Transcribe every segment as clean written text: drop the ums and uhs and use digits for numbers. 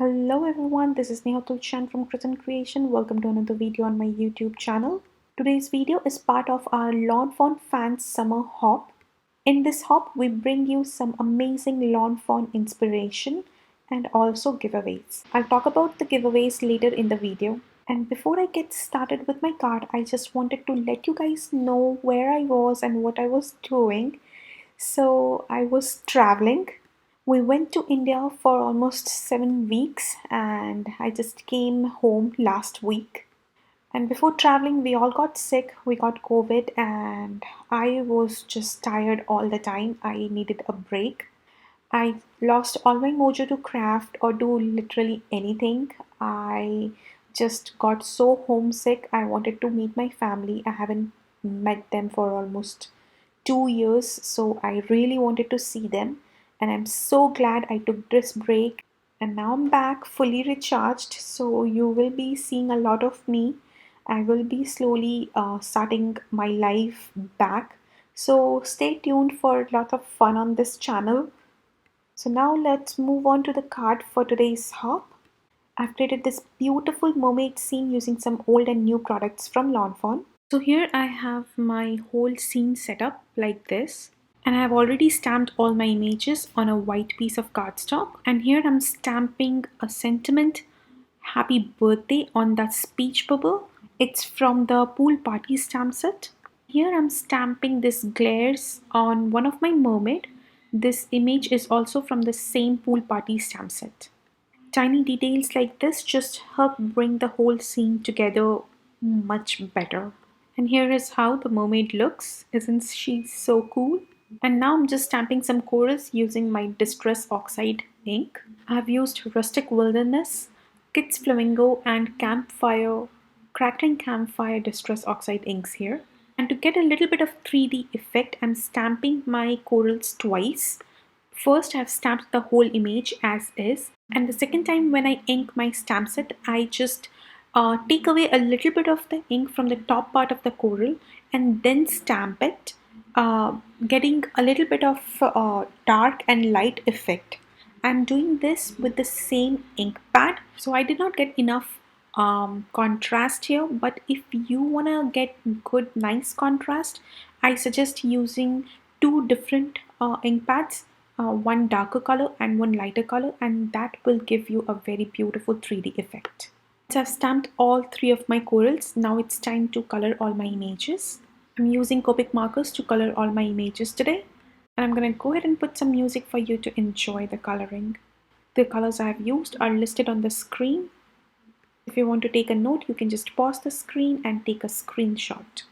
Hello everyone, this is Neha Tulsyan from Crescent Creation. Welcome to another video on my YouTube channel. Today's video is part of our Lawn Fawn Fans Summer Hop. In this hop, we bring you some amazing Lawn Fawn inspiration and also giveaways. I'll talk about the giveaways later in the video. And before I get started with my card, I just wanted to let you guys know where I was and what I was doing. So I was traveling. We went to India for almost 7 weeks and I just came home last week. And before traveling, we all got sick. We got COVID and I was just tired all the time. I needed a break. I lost all my mojo to craft or do literally anything. I just got so homesick. I wanted to meet my family. I haven't met them for almost 2 years, so I really wanted to see them. And I'm so glad I took this break. And now I'm back fully recharged. So you will be seeing a lot of me. I will be slowly starting my life back. So stay tuned for a lot of fun on this channel. So now let's move on to the card for today's hop. I've created this beautiful mermaid scene using some old and new products from Lawn Fawn. So here I have my whole scene set up like this. And I have already stamped all my images on a white piece of cardstock. And here I'm stamping a sentiment, happy birthday, on that speech bubble. It's from the pool party stamp set. Here I'm stamping this glares on one of my mermaid. This image is also from the same pool party stamp set. Tiny details like this just help bring the whole scene together much better. And here is how the mermaid looks. Isn't she so cool? And now I'm just stamping some corals using my Distress Oxide ink. I've used Rustic Wilderness, Kids Flamingo and Campfire, Crackling Campfire Distress Oxide inks here. And to get a little bit of 3D effect, I'm stamping my corals twice. First, I've stamped the whole image as is, and the second time when I ink my stamp set, I just take away a little bit of the ink from the top part of the coral and then stamp it, getting a little bit of dark and light effect. I'm doing this with the same ink pad, so I did not get enough contrast here, but if you want to get good nice contrast, I suggest using two different ink pads, one darker color and one lighter color, and that will give you a very beautiful 3D effect. So I've stamped all three of my corals. Now it's time to color all my images. I'm using Copic markers to color all my images today, and I'm going to go ahead and put some music for you to enjoy the coloring. The colors I have used are listed on the screen. If you want to take a note, you can just pause the screen and take a screenshot.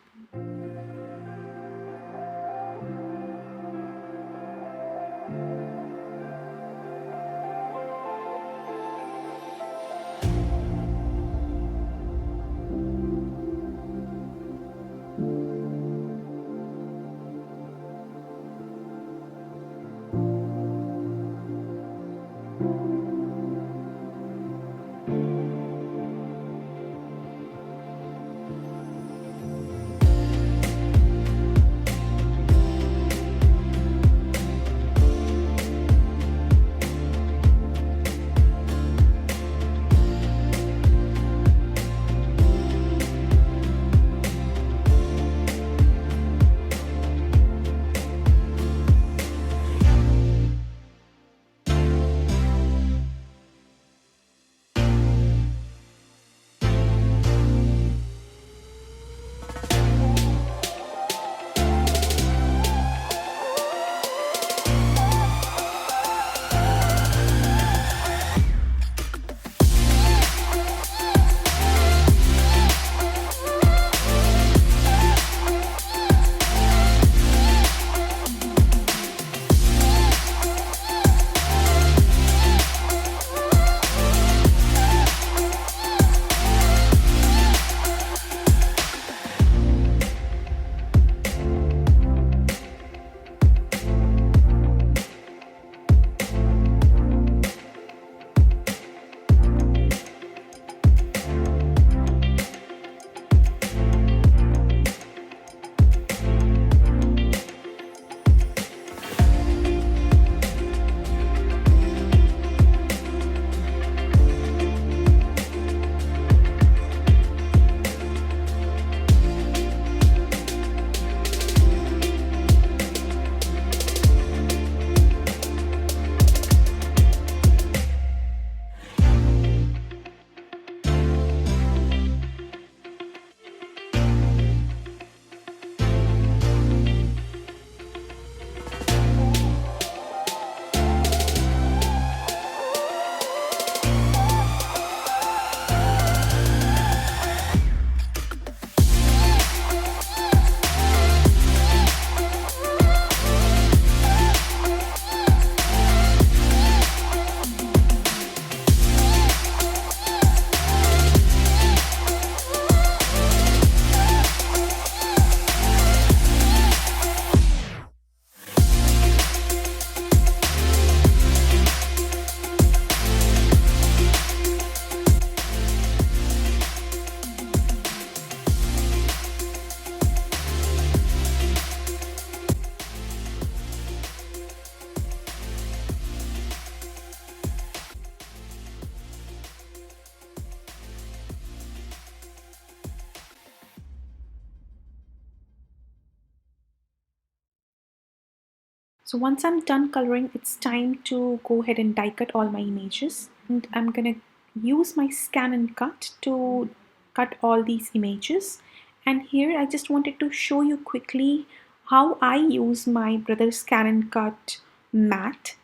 So once I'm done coloring, it's time to go ahead and die cut all my images. And I'm gonna use my scan and cut to cut all these images. And here I just wanted to show you quickly how I use my brother's scan and cut mat.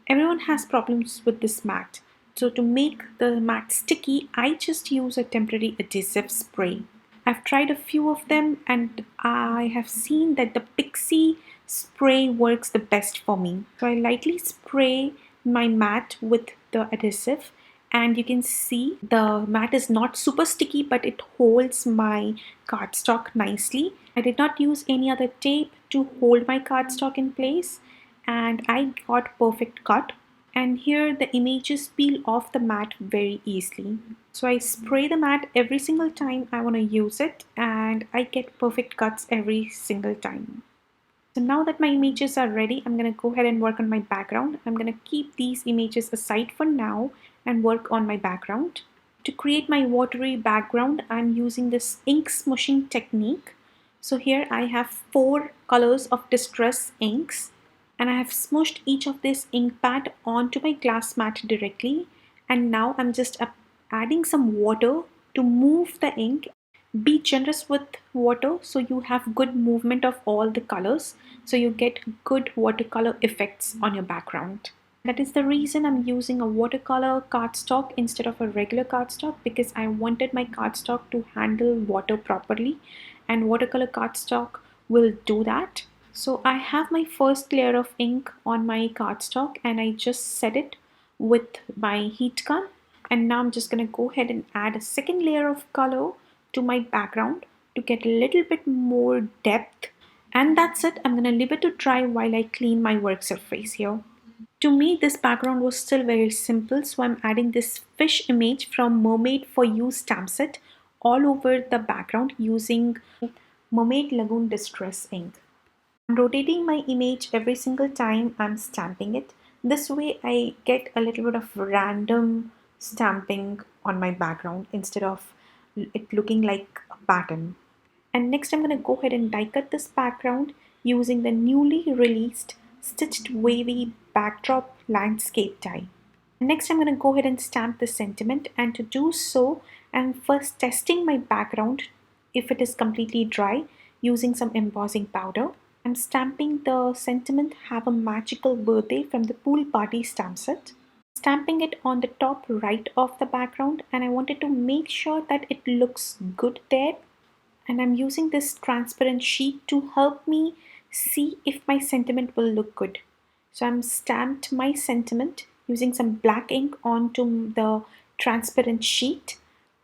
Everyone has problems with this mat. So to make the mat sticky, I just use a temporary adhesive spray. I've tried a few of them and I have seen that the pixie spray works the best for me. So I lightly spray my mat with the adhesive and you can see the mat is not super sticky, but it holds my cardstock nicely. I did not use any other tape to hold my cardstock in place and I got perfect cut. And here the images peel off the mat very easily. So I spray the mat every single time I want to use it and I get perfect cuts every single time. So now that my images are ready, I'm going to go ahead and work on my background. I'm going to keep these images aside for now and work on my background. To create my watery background, I'm using this ink smushing technique. So here I have 4 colors of distress inks and I have smushed each of this ink pad onto my glass mat directly, and now I'm just adding some water to move the ink. Be generous with water so you have good movement of all the colors, so you get good watercolor effects on your background. That is the reason I'm using a watercolor cardstock instead of a regular cardstock, because I wanted my cardstock to handle water properly and watercolor cardstock will do that. So I have my first layer of ink on my cardstock and I just set it with my heat gun, and now I'm just going to go ahead and add a second layer of color to my background to get a little bit more depth, and that's it. I'm going to leave it to dry while I clean my work surface here. To me, this background was still very simple, so I'm adding this fish image from Mermaid For You stamp set all over the background using Mermaid Lagoon Distress ink. I'm rotating my image every single time I'm stamping it. This way I get a little bit of random stamping on my background instead of it looking like a pattern. And next I'm going to go ahead and die cut this background using the newly released stitched wavy backdrop landscape die. Next I'm going to go ahead and stamp the sentiment, and to do so I'm first testing my background if it is completely dry using some embossing powder. I'm stamping the sentiment "Have a Magical Birthday" from the Pool Party stamp set. Stamping it on the top right of the background, and I wanted to make sure that it looks good there, and I'm using this transparent sheet to help me see if my sentiment will look good. So I'm stamped my sentiment using some black ink onto the transparent sheet,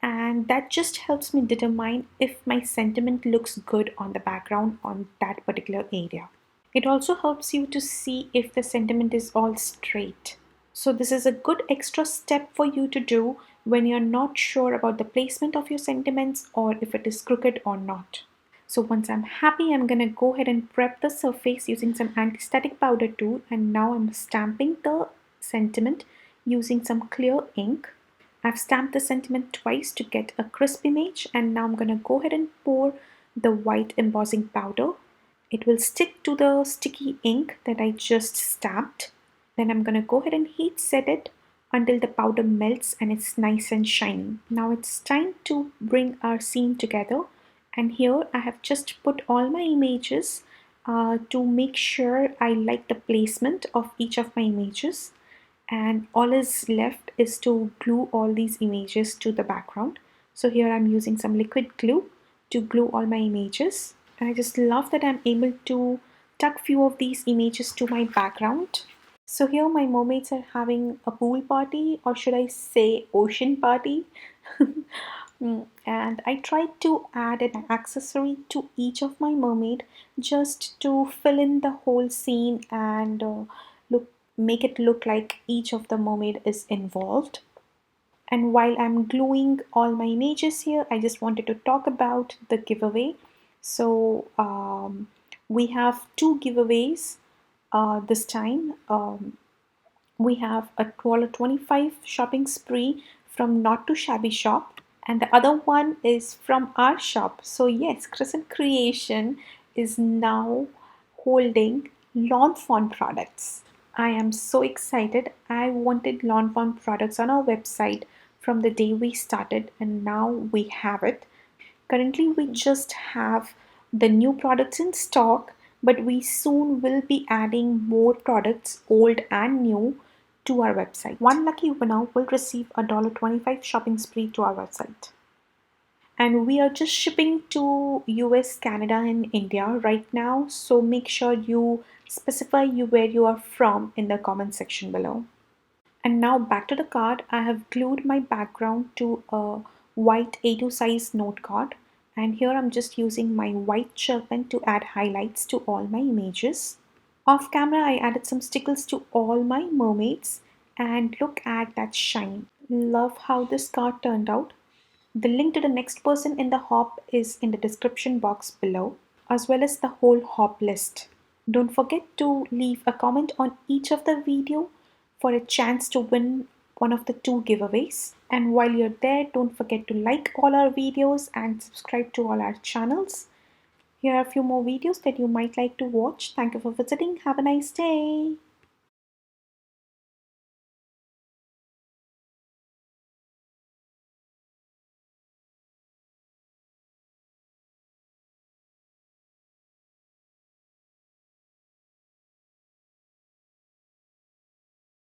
and that just helps me determine if my sentiment looks good on the background on that particular area. It also helps you to see if the sentiment is all straight. So this is a good extra step for you to do when you're not sure about the placement of your sentiments or if it is crooked or not. So once I'm happy, I'm gonna go ahead and prep the surface using some anti-static powder tool, and now I'm stamping the sentiment using some clear ink. I've stamped the sentiment twice to get a crisp image, and now I'm gonna go ahead and pour the white embossing powder. It will stick to the sticky ink that I just stamped. Then I'm gonna go ahead and heat set it until the powder melts and it's nice and shiny. Now it's time to bring our scene together, and here I have just put all my images to make sure I like the placement of each of my images, and all is left is to glue all these images to the background. So here I'm using some liquid glue to glue all my images, and I just love that I'm able to tuck few of these images to my background. So here my mermaids are having a pool party, or should I say ocean party. And I tried to add an accessory to each of my mermaid just to fill in the whole scene and make it look like each of the mermaid is involved. And while I'm gluing all my images here, I just wanted to talk about the giveaway. So we have 2 giveaways this time. We have a $25 shopping spree from Not Too Shabby Shop, and the other one is from our shop. So yes, Crescent Creation is now holding Lawn Fawn products. I am so excited. I wanted Lawn Fawn products on our website from the day we started, and now we have it. Currently, we just have the new products in stock, but we soon will be adding more products, old and new, to our website. One lucky winner will receive a $25 shopping spree to our website. And we are just shipping to US, Canada, and India right now, so make sure you specify where you are from in the comment section below. And now back to the card. I have glued my background to a white A2 size note card, and here I'm just using my white gel pen to add highlights to all my images. Off camera I added some stickers to all my mermaids, and look at that shine. Love how this card turned out. The link to the next person in the hop is in the description box below, as well as the whole hop list. Don't forget to leave a comment on each of the video for a chance to win one of the two giveaways. And while you're there, don't forget to like all our videos and subscribe to all our channels. Here are a few more videos that you might like to watch. Thank you for visiting. Have a nice day.